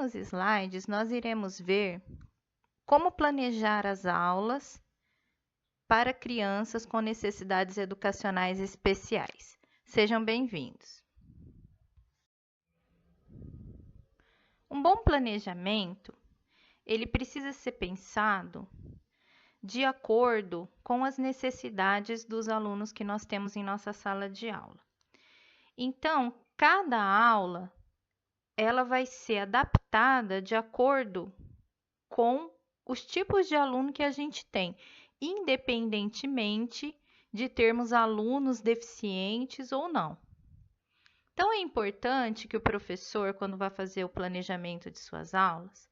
próximos slides, nós iremos ver como planejar as aulas para crianças com necessidades educacionais especiais. Sejam bem-vindos. Um bom planejamento, ele precisa ser pensado de acordo com as necessidades dos alunos que nós temos em nossa sala de aula. Então, cada aula ela vai ser adaptada de acordo com os tipos de aluno que a gente tem, independentemente de termos alunos deficientes ou não. Então, é importante que o professor, quando vai fazer o planejamento de suas aulas,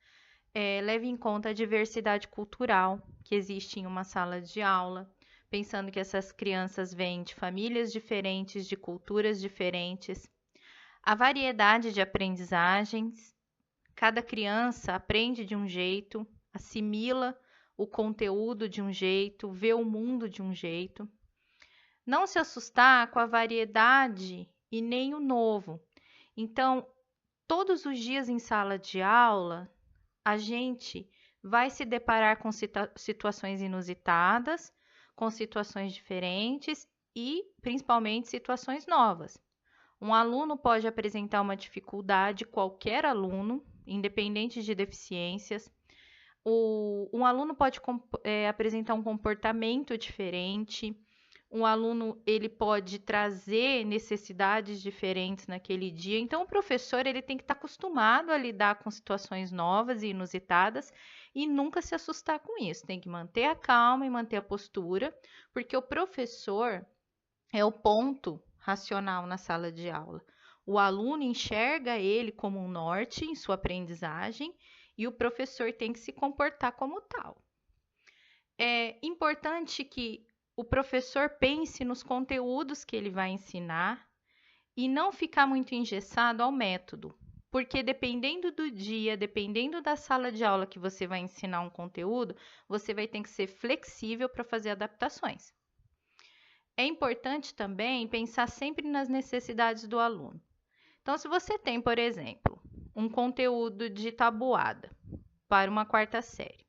leve em conta a diversidade cultural que existe em uma sala de aula, pensando que essas crianças vêm de famílias diferentes, de culturas diferentes, a variedade de aprendizagens. Cada criança aprende de um jeito, assimila o conteúdo de um jeito, vê o mundo de um jeito. Não se assustar com a variedade e nem o novo. Então, todos os dias em sala de aula, a gente vai se deparar com situações inusitadas, com situações diferentes e, principalmente, situações novas. Um aluno pode apresentar uma dificuldade, qualquer aluno, independente de deficiências. Um aluno pode apresentar um comportamento diferente. Um aluno ele pode trazer necessidades diferentes naquele dia. Então, o professor ele tem que estar acostumado a lidar com situações novas e inusitadas e nunca se assustar com isso. Tem que manter a calma e manter a postura, porque o professor é o ponto racional na sala de aula. O aluno enxerga ele como um norte em sua aprendizagem e o professor tem que se comportar como tal. É importante que o professor pense nos conteúdos que ele vai ensinar e não ficar muito engessado ao método, porque dependendo do dia, dependendo da sala de aula que você vai ensinar um conteúdo, você vai ter que ser flexível para fazer adaptações. É importante também pensar sempre nas necessidades do aluno. Então, se você tem, por exemplo, um conteúdo de tabuada para uma quarta série,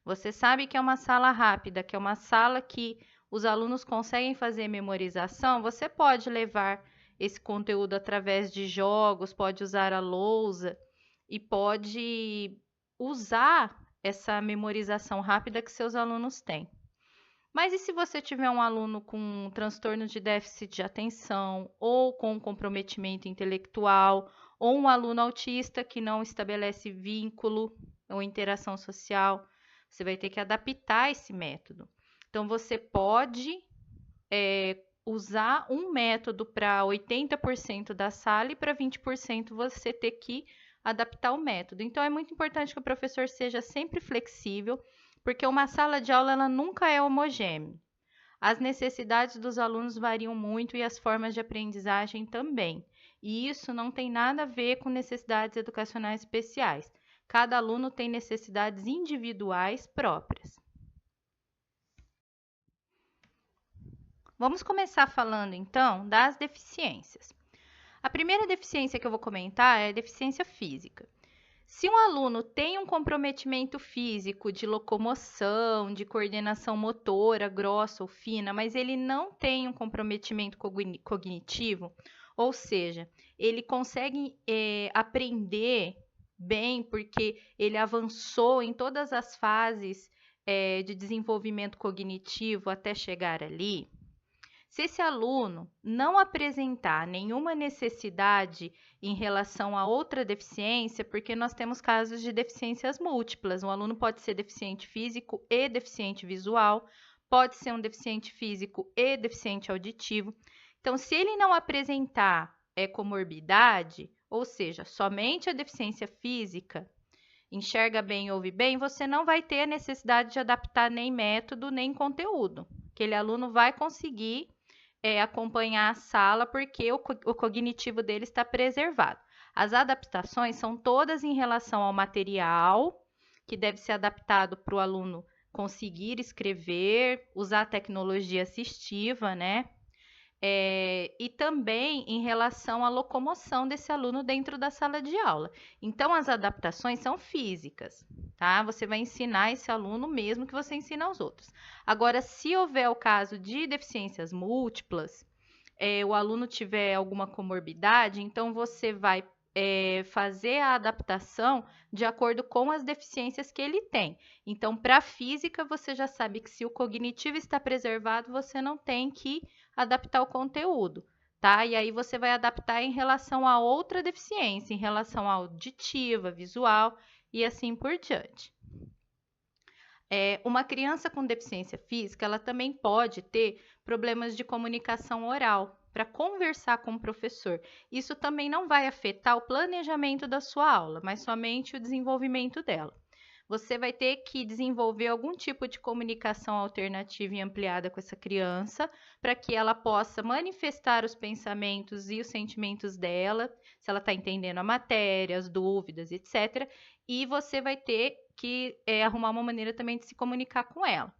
você sabe que é uma sala rápida, que é uma sala que os alunos conseguem fazer memorização, você pode levar esse conteúdo através de jogos, pode usar a lousa e pode usar essa memorização rápida que seus alunos têm. Mas e se você tiver um aluno com transtorno de déficit de atenção ou com comprometimento intelectual, ou um aluno autista que não estabelece vínculo ou interação social? Você vai ter que adaptar esse método. Então, você pode usar um método para 80% da sala e para 20% você ter que adaptar o método. Então, é muito importante que o professor seja sempre flexível, porque uma sala de aula ela nunca é homogênea. As necessidades dos alunos variam muito e as formas de aprendizagem também. E isso não tem nada a ver com necessidades educacionais especiais. Cada aluno tem necessidades individuais próprias. Vamos começar falando então das deficiências. A primeira deficiência que eu vou comentar é a deficiência física. Se um aluno tem um comprometimento físico de locomoção, de coordenação motora grossa ou fina, mas ele não tem um comprometimento cognitivo, ou seja, ele consegue aprender bem porque ele avançou em todas as fases de desenvolvimento cognitivo até chegar ali. Se esse aluno não apresentar nenhuma necessidade em relação a outra deficiência, porque nós temos casos de deficiências múltiplas, um aluno pode ser deficiente físico e deficiente visual, pode ser um deficiente físico e deficiente auditivo. Então, se ele não apresentar comorbidade, ou seja, somente a deficiência física, enxerga bem e ouve bem, você não vai ter a necessidade de adaptar nem método, nem conteúdo. Aquele aluno vai conseguir acompanhar a sala porque o cognitivo dele está preservado. As adaptações são todas em relação ao material, que deve ser adaptado para o aluno conseguir escrever, usar a tecnologia assistiva, né? E também em relação à locomoção desse aluno dentro da sala de aula. Então, as adaptações são físicas, tá? Você vai ensinar esse aluno mesmo que você ensina aos outros. Agora, se houver o caso de deficiências múltiplas, o aluno tiver alguma comorbidade, então você vai fazer a adaptação de acordo com as deficiências que ele tem. Então, para a física, você já sabe que se o cognitivo está preservado, você não tem que adaptar o conteúdo, tá? E aí você vai adaptar em relação a outra deficiência, em relação à auditiva, visual e assim por diante. Uma criança com deficiência física, ela também pode ter problemas de comunicação oral para conversar com o professor. Isso também não vai afetar o planejamento da sua aula, mas somente o desenvolvimento dela. Você vai ter que desenvolver algum tipo de comunicação alternativa e ampliada com essa criança, para que ela possa manifestar os pensamentos e os sentimentos dela, se ela está entendendo a matéria, as dúvidas, etc. E você vai ter que arrumar uma maneira também de se comunicar com ela.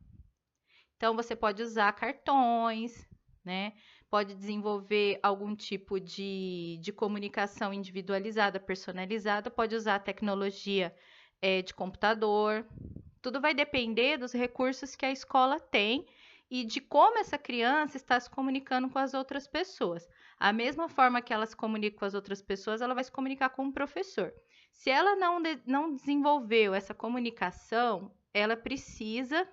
Então, você pode usar cartões, né? Pode desenvolver algum tipo de comunicação individualizada, personalizada, pode usar a tecnologia de computador. Tudo vai depender dos recursos que a escola tem e de como essa criança está se comunicando com as outras pessoas. A mesma forma que ela se comunica com as outras pessoas, ela vai se comunicar com o professor. Se ela não desenvolveu essa comunicação, ela precisa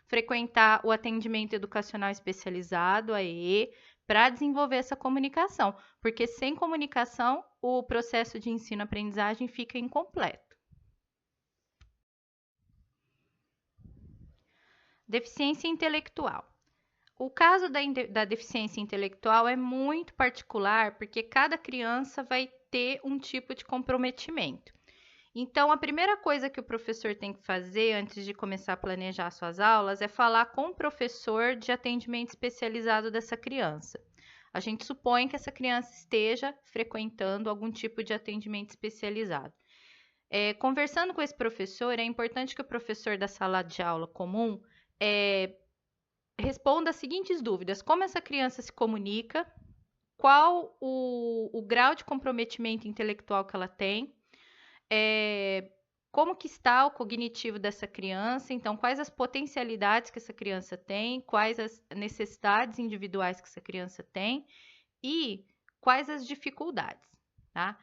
frequentar o atendimento educacional especializado, AEE, para desenvolver essa comunicação, porque sem comunicação o processo de ensino-aprendizagem fica incompleto. Deficiência intelectual. O caso da deficiência intelectual é muito particular porque cada criança vai ter um tipo de comprometimento. Então, a primeira coisa que o professor tem que fazer antes de começar a planejar suas aulas é falar com o professor de atendimento especializado dessa criança. A gente supõe que essa criança esteja frequentando algum tipo de atendimento especializado. Conversando com esse professor, é importante que o professor da sala de aula comum responda as seguintes dúvidas: como essa criança se comunica, qual o grau de comprometimento intelectual que ela tem, como que está o cognitivo dessa criança, então quais as potencialidades que essa criança tem, quais as necessidades individuais que essa criança tem e quais as dificuldades, tá?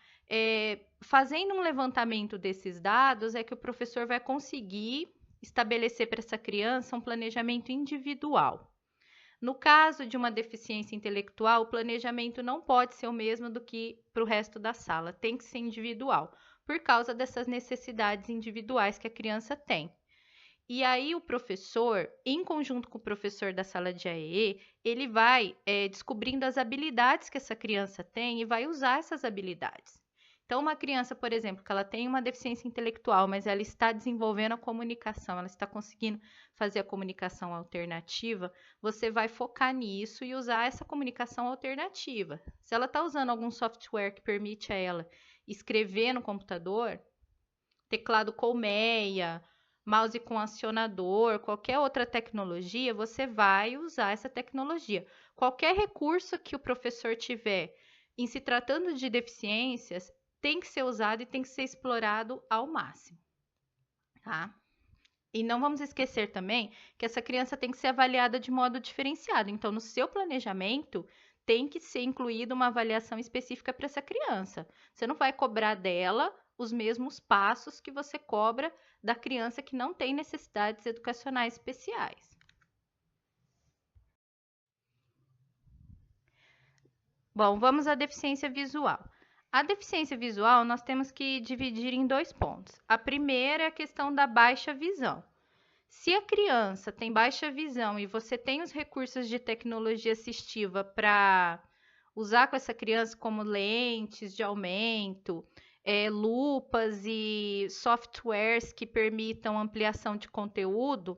Fazendo um levantamento desses dados é que o professor vai conseguir estabelecer para essa criança um planejamento individual. No caso de uma deficiência intelectual, o planejamento não pode ser o mesmo do que para o resto da sala, tem que ser individual, por causa dessas necessidades individuais que a criança tem. E aí o professor, em conjunto com o professor da sala de AEE, ele vai descobrindo as habilidades que essa criança tem e vai usar essas habilidades. Então, uma criança, por exemplo, que ela tem uma deficiência intelectual, mas ela está desenvolvendo a comunicação, ela está conseguindo fazer a comunicação alternativa, você vai focar nisso e usar essa comunicação alternativa. Se ela está usando algum software que permite a ela escrever no computador, teclado colmeia, mouse com acionador, qualquer outra tecnologia, você vai usar essa tecnologia. Qualquer recurso que o professor tiver em se tratando de deficiências, tem que ser usado e tem que ser explorado ao máximo, tá? E não vamos esquecer também que essa criança tem que ser avaliada de modo diferenciado. Então, no seu planejamento, tem que ser incluída uma avaliação específica para essa criança. Você não vai cobrar dela os mesmos passos que você cobra da criança que não tem necessidades educacionais especiais. Bom, vamos à deficiência visual. A deficiência visual nós temos que dividir em dois pontos. A primeira é a questão da baixa visão. Se a criança tem baixa visão e você tem os recursos de tecnologia assistiva para usar com essa criança, como lentes de aumento, lupas e softwares que permitam ampliação de conteúdo,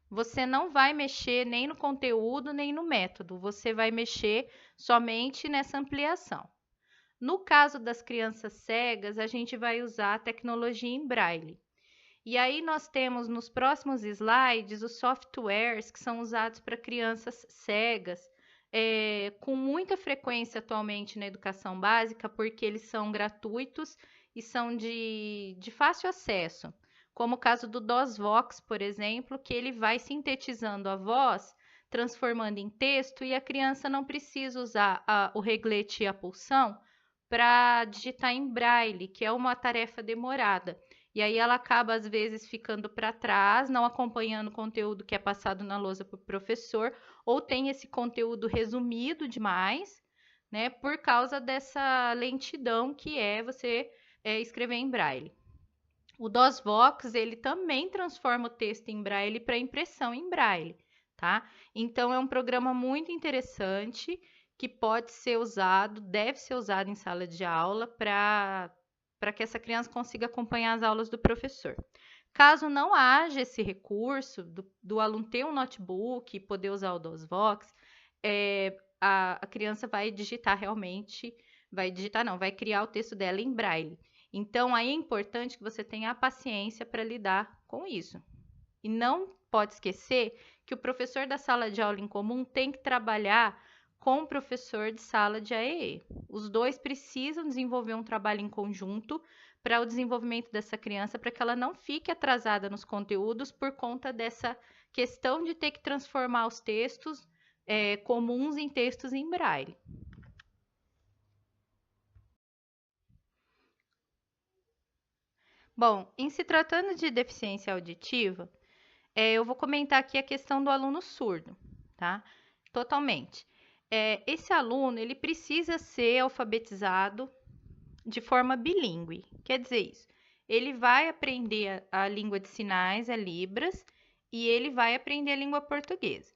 você não vai mexer nem no conteúdo nem no método, você vai mexer somente nessa ampliação. No caso das crianças cegas, a gente vai usar a tecnologia em braille. E aí nós temos nos próximos slides os softwares que são usados para crianças cegas, com muita frequência atualmente na educação básica, porque eles são gratuitos e são de fácil acesso, como o caso do DOSVox, por exemplo, que ele vai sintetizando a voz, transformando em texto, e a criança não precisa usar o reglete e a pulsão para digitar em braille, que é uma tarefa demorada. E aí ela acaba, às vezes, ficando para trás, não acompanhando o conteúdo que é passado na lousa para o professor, ou tem esse conteúdo resumido demais, né, por causa dessa lentidão que é você escrever em braille. O DOSVox, ele também transforma o texto em braille para impressão em braille, tá? Então, é um programa muito interessante que pode ser usado, deve ser usado em sala de aula para que essa criança consiga acompanhar as aulas do professor. Caso não haja esse recurso do aluno ter um notebook e poder usar o DOSVox, a criança vai digitar realmente, vai criar o texto dela em braille. Então, aí é importante que você tenha a paciência para lidar com isso. E não pode esquecer que o professor da sala de aula em comum tem que trabalhar com o professor de sala de AEE. Os dois precisam desenvolver um trabalho em conjunto para o desenvolvimento dessa criança, para que ela não fique atrasada nos conteúdos por conta dessa questão de ter que transformar os textos comuns em textos em braille. Bom, em se tratando de deficiência auditiva, eu vou comentar aqui a questão do aluno surdo, tá? Totalmente. Esse aluno, ele precisa ser alfabetizado de forma bilíngue. Quer dizer isso, ele vai aprender a língua de sinais, a Libras, e ele vai aprender a língua portuguesa.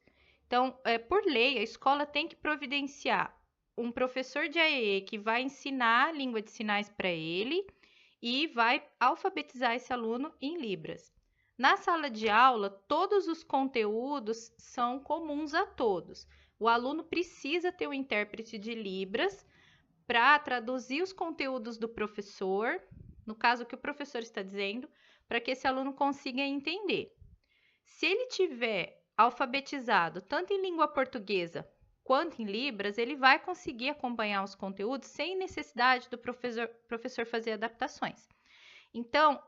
Então, por lei, a escola tem que providenciar um professor de AEE que vai ensinar a língua de sinais para ele e vai alfabetizar esse aluno em Libras. Na sala de aula, todos os conteúdos são comuns a todos. O aluno precisa ter um intérprete de Libras para traduzir os conteúdos do professor, no caso que o professor está dizendo, para que esse aluno consiga entender. Se ele tiver alfabetizado tanto em língua portuguesa quanto em Libras, ele vai conseguir acompanhar os conteúdos sem necessidade do professor fazer adaptações. Então,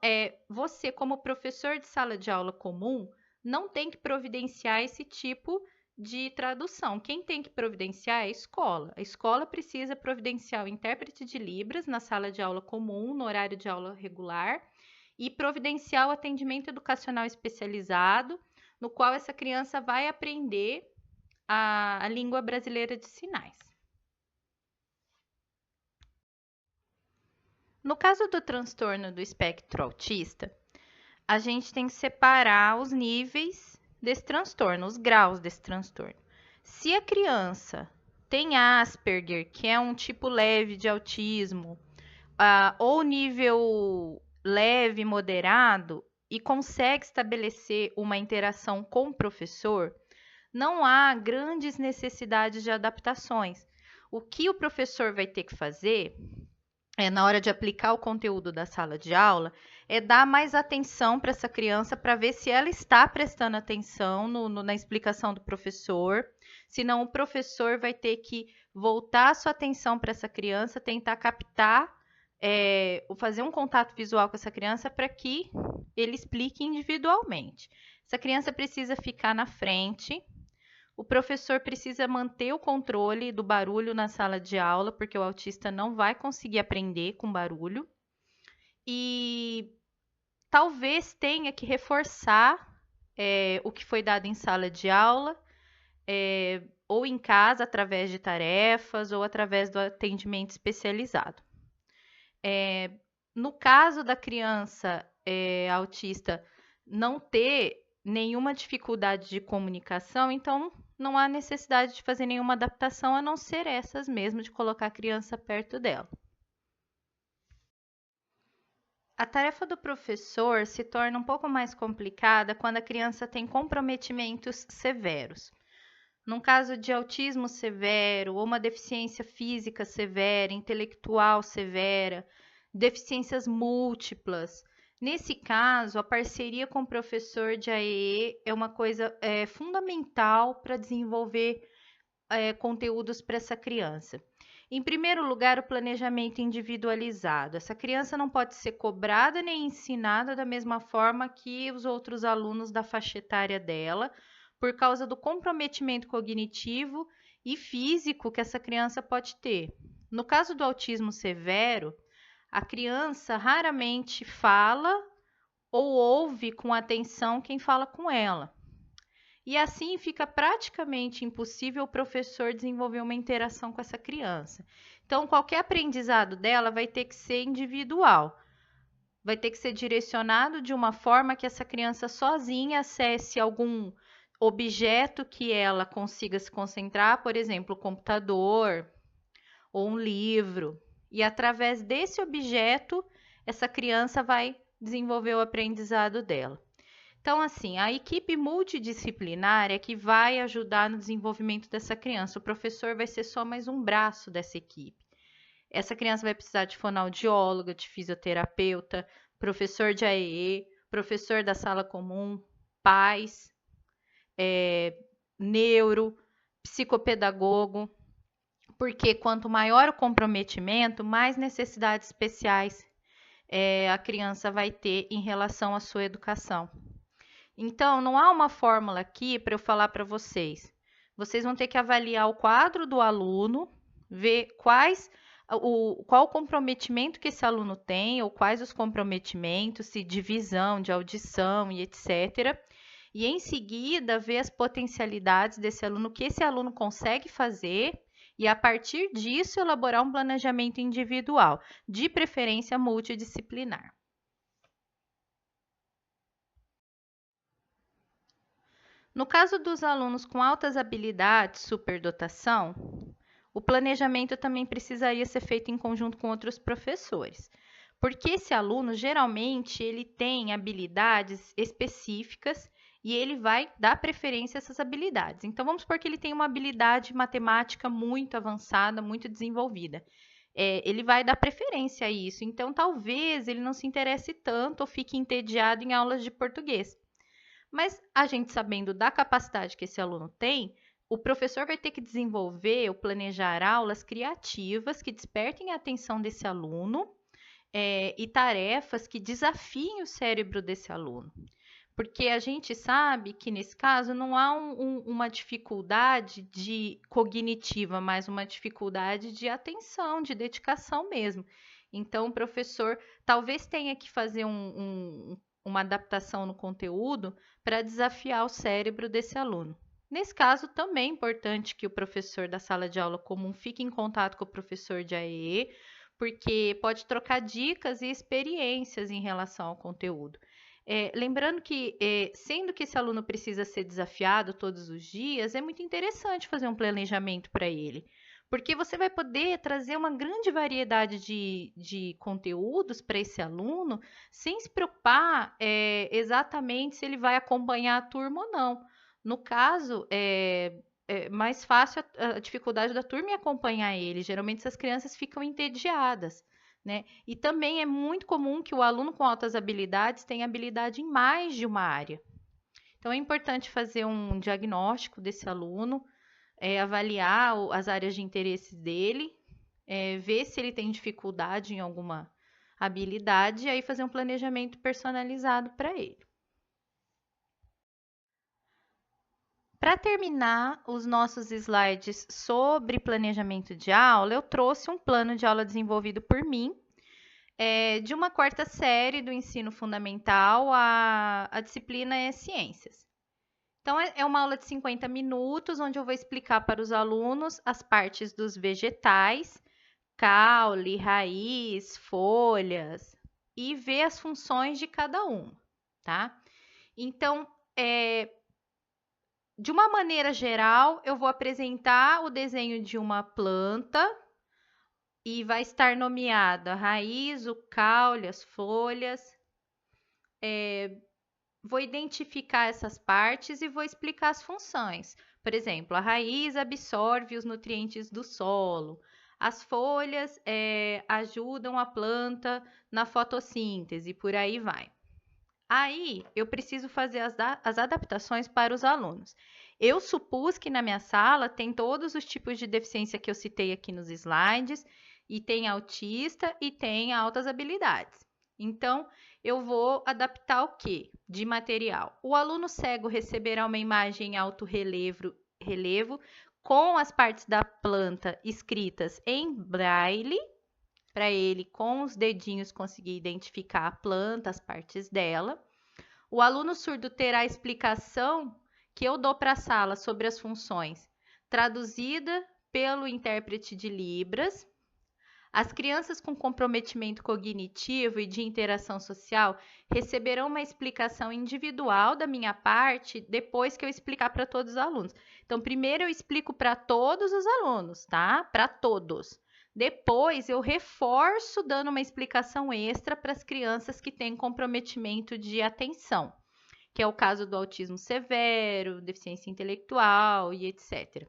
você, como professor de sala de aula comum, não tem que providenciar esse tipo de tradução. Quem tem que providenciar é a escola. A escola precisa providenciar o intérprete de Libras na sala de aula comum, no horário de aula regular, e providenciar o atendimento educacional especializado, no qual essa criança vai aprender a língua brasileira de sinais. No caso do transtorno do espectro autista, a gente tem que separar os níveis desse transtorno, os graus desse transtorno. Se a criança tem Asperger, que é um tipo leve de autismo, ou nível leve, moderado, e consegue estabelecer uma interação com o professor, não há grandes necessidades de adaptações. O que o professor vai ter que fazer na hora de aplicar o conteúdo da sala de aula, é dar mais atenção para essa criança para ver se ela está prestando atenção na explicação do professor. Senão, o professor vai ter que voltar a sua atenção para essa criança, tentar captar, fazer um contato visual com essa criança para que ele explique individualmente. Essa criança precisa ficar na frente. O professor precisa manter o controle do barulho na sala de aula, porque o autista não vai conseguir aprender com barulho. E talvez tenha que reforçar o que foi dado em sala de aula, ou em casa, através de tarefas, ou através do atendimento especializado. No caso da criança autista não ter nenhuma dificuldade de comunicação, então não há necessidade de fazer nenhuma adaptação, a não ser essas mesmo, de colocar a criança perto dela. A tarefa do professor se torna um pouco mais complicada quando a criança tem comprometimentos severos. Num caso de autismo severo, ou uma deficiência física severa, intelectual severa, deficiências múltiplas. Nesse caso, a parceria com o professor de AEE é uma coisa fundamental para desenvolver conteúdos para essa criança? Em primeiro lugar, o planejamento individualizado. Essa criança não pode ser cobrada nem ensinada da mesma forma que os outros alunos da faixa etária dela, por causa do comprometimento cognitivo e físico que essa criança pode ter. No caso do autismo severo, a criança raramente fala ou ouve com atenção quem fala com ela. E assim fica praticamente impossível o professor desenvolver uma interação com essa criança. Então, qualquer aprendizado dela vai ter que ser individual, vai ter que ser direcionado de uma forma que essa criança sozinha acesse algum objeto que ela consiga se concentrar, por exemplo, o computador ou um livro. E através desse objeto, essa criança vai desenvolver o aprendizado dela. Então, assim, a equipe multidisciplinar é que vai ajudar no desenvolvimento dessa criança. O professor vai ser só mais um braço dessa equipe. Essa criança vai precisar de fonoaudióloga, de fisioterapeuta, professor de AEE, professor da sala comum, pais, neuro, psicopedagogo, porque quanto maior o comprometimento, mais necessidades especiais a criança vai ter em relação à sua educação. Então, não há uma fórmula aqui para eu falar para vocês. Vocês vão ter que avaliar o quadro do aluno, ver qual o comprometimento que esse aluno tem, ou quais os comprometimentos, se de visão, de audição e etc. E em seguida, ver as potencialidades desse aluno, o que esse aluno consegue fazer, e a partir disso elaborar um planejamento individual, de preferência multidisciplinar. No caso dos alunos com altas habilidades, superdotação, o planejamento também precisaria ser feito em conjunto com outros professores, porque esse aluno geralmente ele tem habilidades específicas e ele vai dar preferência a essas habilidades. Então vamos supor que ele tem uma habilidade matemática muito avançada, muito desenvolvida. Ele vai dar preferência a isso. Então talvez ele não se interesse tanto ou fique entediado em aulas de português. Mas a gente sabendo da capacidade que esse aluno tem, o professor vai ter que desenvolver ou planejar aulas criativas que despertem a atenção desse aluno e tarefas que desafiem o cérebro desse aluno. Porque a gente sabe que nesse caso não há uma dificuldade cognitiva, mas uma dificuldade de atenção, de dedicação mesmo. Então, o professor talvez tenha que fazer uma adaptação no conteúdo para desafiar o cérebro desse aluno. Nesse caso, também é importante que o professor da sala de aula comum fique em contato com o professor de AEE, porque pode trocar dicas e experiências em relação ao conteúdo. Lembrando que, sendo que esse aluno precisa ser desafiado todos os dias, é muito interessante fazer um planejamento para ele, porque você vai poder trazer uma grande variedade de conteúdos para esse aluno, sem se preocupar exatamente se ele vai acompanhar a turma ou não. No caso, é mais fácil a dificuldade da turma em acompanhar ele. Geralmente, essas crianças ficam entediadas. Né? E também é muito comum que o aluno com altas habilidades tenha habilidade em mais de uma área. Então, é importante fazer um diagnóstico desse aluno, avaliar as áreas de interesse dele, ver se ele tem dificuldade em alguma habilidade e aí fazer um planejamento personalizado para ele. Para terminar os nossos slides sobre planejamento de aula, eu trouxe um plano de aula desenvolvido por mim, de uma quarta série do ensino fundamental, a disciplina é ciências. Então, é uma aula de 50 minutos, onde eu vou explicar para os alunos as partes dos vegetais, caule, raiz, folhas, e ver as funções de cada um, tá? Então, de uma maneira geral, eu vou apresentar o desenho de uma planta e vai estar nomeada a raiz, o caule, as folhas. Vou identificar essas partes e vou explicar as funções. Por exemplo, a raiz absorve os nutrientes do solo. As folhas ajudam a planta na fotossíntese, por aí vai. Aí eu preciso fazer as adaptações para os alunos. Eu supus que na minha sala tem todos os tipos de deficiência que eu citei aqui nos slides, e tem autista e tem altas habilidades. Então, eu vou adaptar o que de material? O aluno cego receberá uma imagem em alto relevo com as partes da planta escritas em braille, para ele, com os dedinhos, conseguir identificar a planta, as partes dela. O aluno surdo terá a explicação que eu dou para a sala sobre as funções, traduzida pelo intérprete de Libras. As crianças com comprometimento cognitivo e de interação social receberão uma explicação individual da minha parte depois que eu explicar para todos os alunos. Então, primeiro eu explico para todos os alunos, tá? Para todos. Depois eu reforço dando uma explicação extra para as crianças que têm comprometimento de atenção, que é o caso do autismo severo, deficiência intelectual e etc.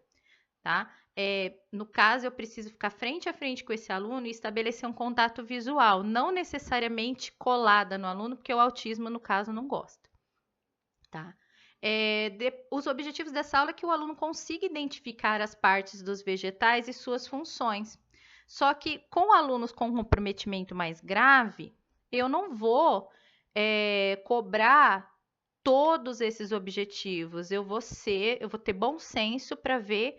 Tá? No caso, eu preciso ficar frente a frente com esse aluno e estabelecer um contato visual, não necessariamente colada no aluno, porque o autismo, no caso, não gosta. Tá? Os objetivos dessa aula é que o aluno consiga identificar as partes dos vegetais e suas funções. Só que com alunos com comprometimento mais grave, eu não vou cobrar todos esses objetivos. Eu vou ter bom senso para ver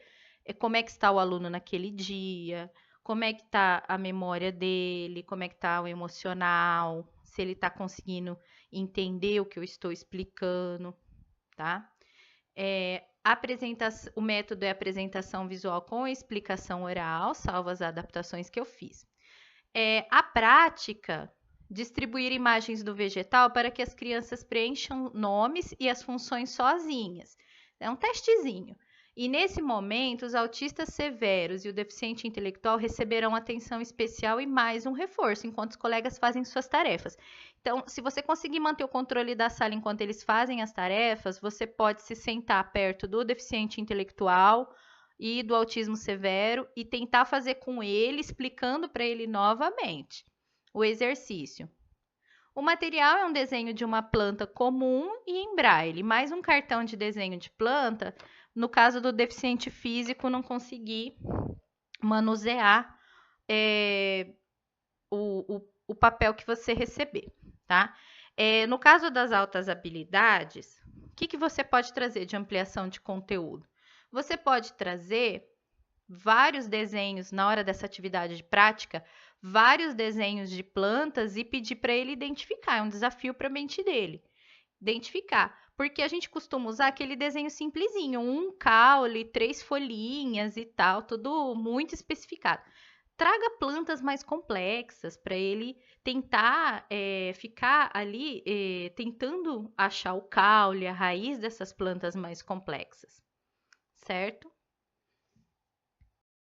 como é que está o aluno naquele dia, como é que está a memória dele, como é que está o emocional, se ele está conseguindo entender o que eu estou explicando, tá? O método é apresentação visual com explicação oral, salvo as adaptações que eu fiz. A prática, distribuir imagens do vegetal para que as crianças preencham nomes e as funções sozinhas. É um testezinho. E nesse momento, os autistas severos e o deficiente intelectual receberão atenção especial e mais um reforço, enquanto os colegas fazem suas tarefas. Então, se você conseguir manter o controle da sala enquanto eles fazem as tarefas, você pode se sentar perto do deficiente intelectual e do autismo severo e tentar fazer com ele, explicando para ele novamente o exercício. O material é um desenho de uma planta comum e em braille, mais um cartão de desenho de planta, no caso do deficiente físico não conseguir manusear o papel que você receber, tá? No caso das altas habilidades, o que você pode trazer de ampliação de conteúdo? Você pode trazer vários desenhos na hora dessa atividade de prática, vários desenhos de plantas e pedir para ele identificar. É um desafio para a mente dele. Identificar. Porque a gente costuma usar aquele desenho simplesinho, um caule, 3 folhinhas e tal, tudo muito especificado. Traga plantas mais complexas para ele tentar ficar ali tentando achar o caule, a raiz dessas plantas mais complexas, certo?